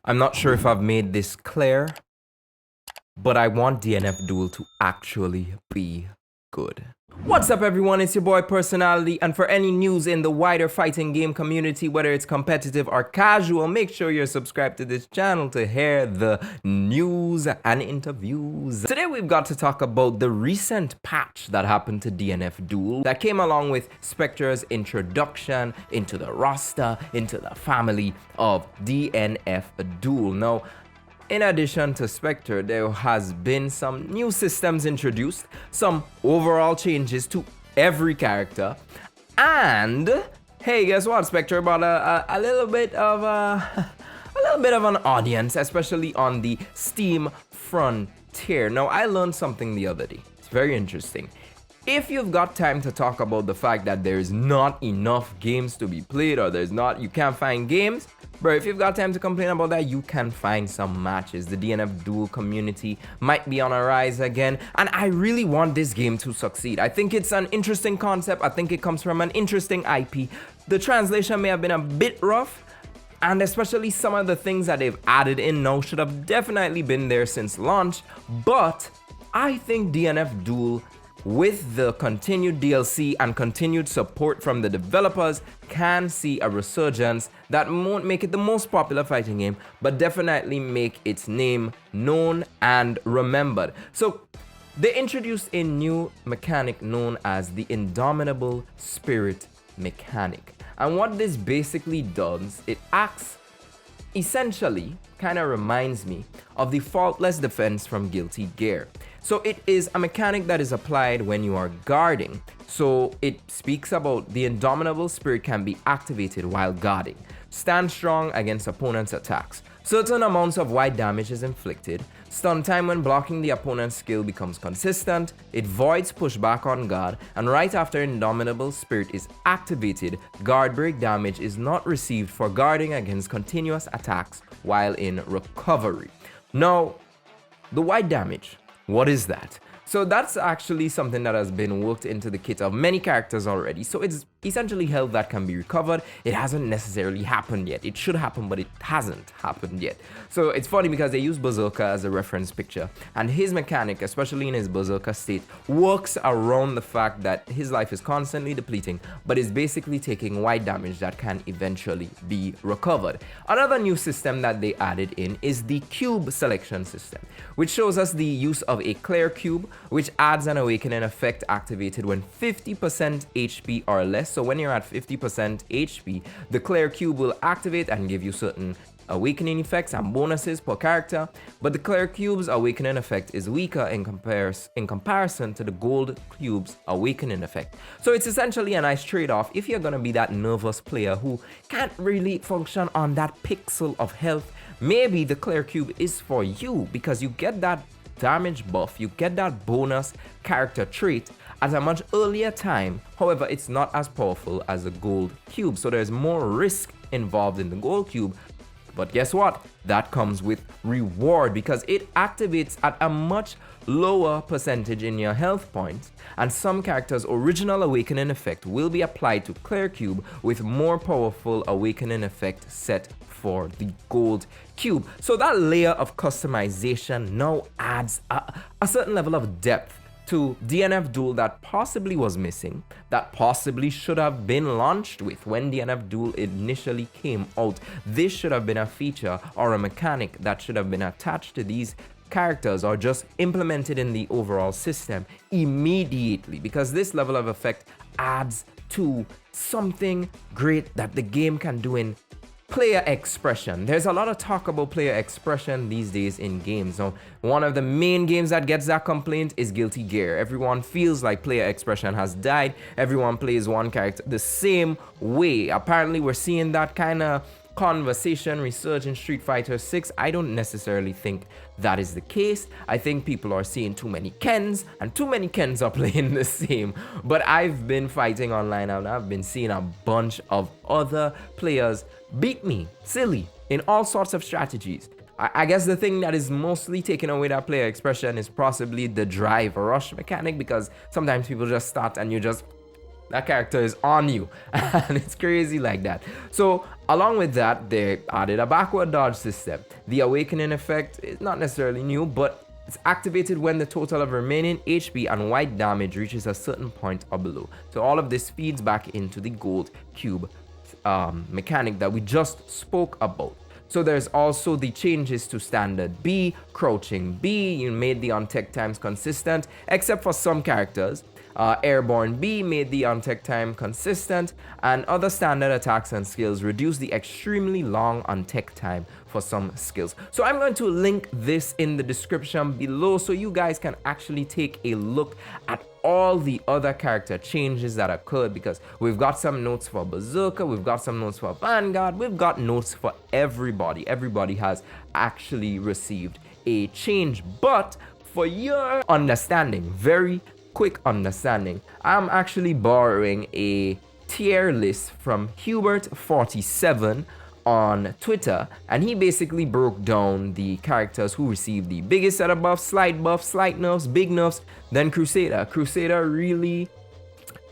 I'm not sure if I've made this clear, but I want DNF Duel to actually be good. What's up everyone, it's your boy Personality, and for any news in the wider fighting game community, whether it's competitive or casual, make sure you're subscribed to this channel to hear the news and interviews. Today we've got to talk about the recent patch that happened to DNF Duel that came along with Spectre's introduction into the roster, into the family of DNF Duel. Now, in addition to Spectre, there has been some new systems introduced, some overall changes to every character, and hey, guess what? Spectre brought a little bit of an audience, especially on the Steam frontier. Now, I learned something the other day. It's very interesting. If you've got time to talk about the fact that there's not enough games to be played, or you can't find games, bro, if you've got time to complain about that, you can find some matches. The DNF Duel community might be on a rise again, and I really want this game to succeed. I think it's an interesting concept. I think it comes from an interesting IP. The translation may have been a bit rough, and especially some of the things that they've added in now should have definitely been there since launch, but I think DNF Duel, with the continued DLC and continued support from the developers, can see a resurgence that won't make it the most popular fighting game, but definitely make its name known and remembered. So they introduced a new mechanic known as the Indomitable Spirit mechanic. And what this basically does, it acts essentially, kind of reminds me of the faultless defense from Guilty Gear. So it is a mechanic that is applied when you are guarding. So it speaks about the Indomitable Spirit can be activated while guarding. Stand strong against opponent's attacks. Certain amounts of wide damage is inflicted. Stun time when blocking the opponent's skill becomes consistent. It voids pushback on guard. And right after Indomitable Spirit is activated, guard break damage is not received for guarding against continuous attacks while in recovery. Now, the wide damage, what is that? So that's actually something that has been worked into the kit of many characters already. So it's essentially health that can be recovered. It hasn't necessarily happened yet. It should happen, but it hasn't happened yet. So it's funny because they use Berserker as a reference picture, and his mechanic, especially in his Berserker state, works around the fact that his life is constantly depleting, but is basically taking wide damage that can eventually be recovered. Another new system that they added in is the cube selection system, which shows us the use of a clear cube, which adds an awakening effect activated when 50% HP or less. So when you're at 50% HP, the clear cube will activate and give you certain awakening effects and bonuses per character, but the clear cube's awakening effect is weaker in comparison to the gold cube's awakening effect. So it's essentially a nice trade-off if you're gonna be that nervous player who can't really function on that pixel of health. Maybe the clear cube is for you because you get that damage buff, you get that bonus character trait at a much earlier time. However, it's not as powerful as the gold cube, so there's more risk involved in the gold cube. But guess what? That comes with reward because it activates at a much lower percentage in your health points, and some characters' original awakening effect will be applied to clear cube with more powerful awakening effect set for the gold cube. So that layer of customization now adds a certain level of depth to DNF Duel that possibly was missing, that possibly should have been launched with when DNF Duel initially came out. This should have been a feature or a mechanic that should have been attached to these characters or just implemented in the overall system immediately, because this level of effect adds to something great that the game can do in player expression. There's a lot of talk about player expression these days in games. Now, one of the main games that gets that complaint is Guilty Gear. Everyone feels like player expression has died. Everyone plays one character the same way. Apparently, we're seeing that kind of conversation resurge in Street Fighter 6. I don't necessarily think that is the case. I think people are seeing too many Kens, and too many Kens are playing the same. But I've been fighting online and I've been seeing a bunch of other players beat me silly in all sorts of strategies. I guess the thing that is mostly taking away that player expression is possibly the drive rush mechanic, because sometimes people just start and that character is on you and it's crazy like that. So Along with that, they added a backward dodge system. The awakening effect is not necessarily new, but it's activated when the total of remaining HP and white damage reaches a certain point or below. So all of this feeds back into the gold cube mechanic that we just spoke about. So there's also the changes to standard B, crouching B. You made the on-tech times consistent, except for some characters. Airborne B made the on-tech time consistent, and other standard attacks and skills reduce the extremely long on-tech time for some skills. So I'm going to link this in the description below so you guys can actually take a look at all the other character changes that occurred, because we've got some notes for Berserker, we've got some notes for Vanguard, we've got notes for everybody. Everybody has actually received a change. But for your understanding, very quick understanding, I'm actually borrowing a tier list from Hubert47 on Twitter, and he basically broke down the characters who received the biggest set of buffs, slight nerfs, big nerfs, then Crusader. Crusader really,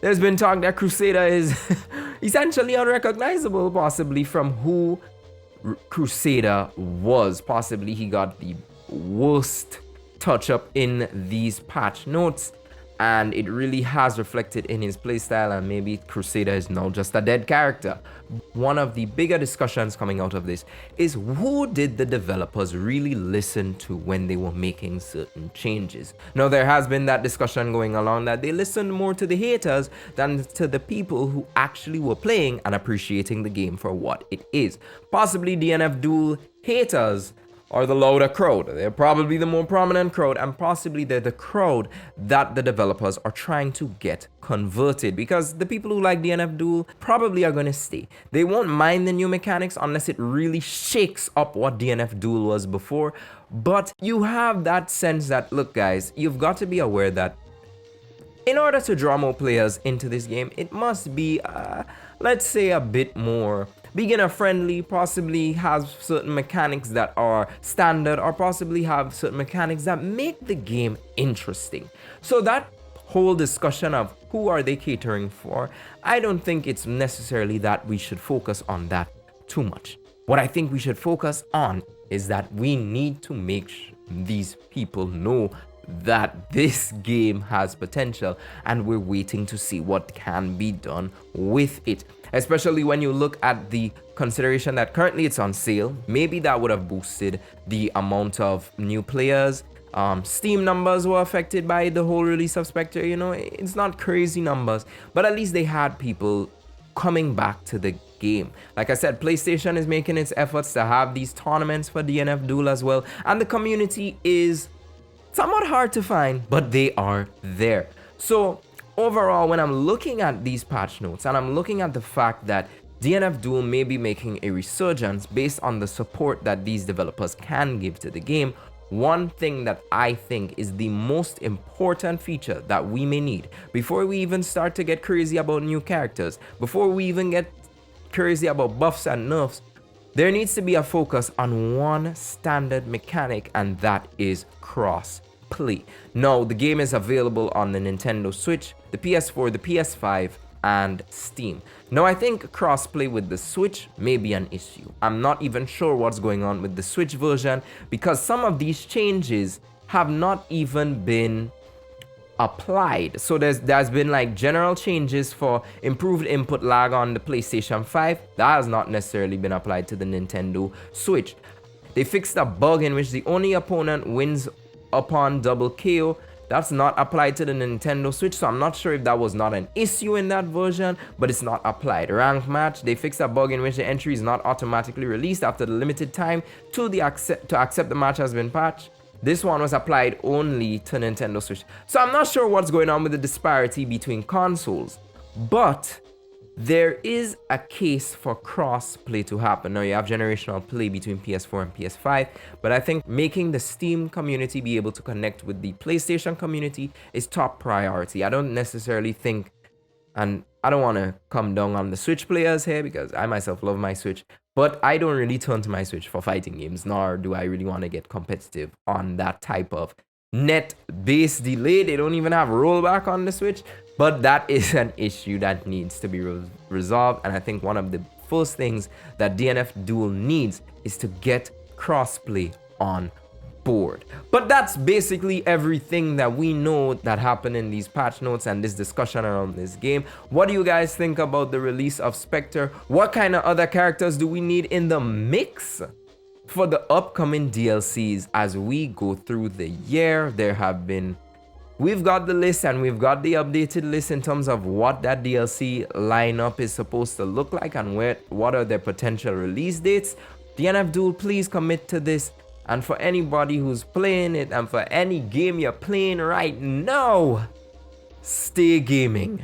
there's been talk that Crusader is essentially unrecognizable, possibly from who Crusader was. Possibly he got the worst touch up in these patch notes, and it really has reflected in his playstyle, and maybe Crusader is now just a dead character. One of the bigger discussions coming out of this is, who did the developers really listen to when they were making certain changes? Now, there has been that discussion going along that they listened more to the haters than to the people who actually were playing and appreciating the game for what it is. Possibly DNF Duel haters are the louder crowd. They're probably the more prominent crowd, and possibly they're the crowd that the developers are trying to get converted, because the people who like DNF Duel probably are going to stay. They won't mind the new mechanics unless it really shakes up what DNF Duel was before. But you have that sense that, look guys, you've got to be aware that in order to draw more players into this game, it must be, let's say, a bit more beginner friendly, possibly have certain mechanics that are standard, or possibly have certain mechanics that make the game interesting. So that whole discussion of who are they catering for, I don't think it's necessarily that we should focus on that too much. What I think we should focus on is that we need to make these people know that this game has potential, and we're waiting to see what can be done with it. Especially when you look at the consideration that currently it's on sale. Maybe that would have boosted the amount of new players. Steam numbers were affected by the whole release of Spectre. You know, it's not crazy numbers, but at least they had people coming back to the game. Like I said, PlayStation is making its efforts to have these tournaments for DNF Duel as well, and the community is somewhat hard to find, but they are there. So overall, when I'm looking at these patch notes and I'm looking at the fact that DNF Duel may be making a resurgence based on the support that these developers can give to the game, one thing that I think is the most important feature that we may need before we even start to get crazy about new characters, before we even get crazy about buffs and nerfs, there needs to be a focus on one standard mechanic, and that is crossplay. Now, the game is available on the Nintendo Switch, the PS4, the PS5, and Steam. Now, I think crossplay with the Switch may be an issue. I'm not even sure what's going on with the Switch version, because some of these changes have not even been applied. So there's been like general changes for improved input lag on the PlayStation 5. That has not necessarily been applied to the Nintendo Switch. They fixed a bug in which the only opponent wins upon double KO. That's not applied to the Nintendo Switch, so I'm not sure if that was not an issue in that version, but it's not applied. Ranked match, they fixed a bug in which the entry is not automatically released after the limited time to accept the match has been patched. This one was applied only to Nintendo Switch. So I'm not sure what's going on with the disparity between consoles, but there is a case for cross-play to happen. Now, you have generational play between PS4 and PS5, but I think making the Steam community be able to connect with the PlayStation community is top priority. I don't necessarily think, and I don't want to come down on the Switch players here because I myself love my Switch, but I don't really turn to my Switch for fighting games, nor do I really want to get competitive on that type of net-based delay. They don't even have rollback on the Switch, but that is an issue that needs to be resolved, and I think one of the first things that DNF Duel needs is to get crossplay on board. But that's basically everything that we know that happened in these patch notes and this discussion around this game. What do you guys think about the release of Spectre? What kind of other characters do we need in the mix for the upcoming DLCs as we go through the year? We've got the list and we've got the updated list in terms of what that DLC lineup is supposed to look like and what are their potential release dates. DNF Duel, please commit to this. And for anybody who's playing it and for any game you're playing right now, stay gaming.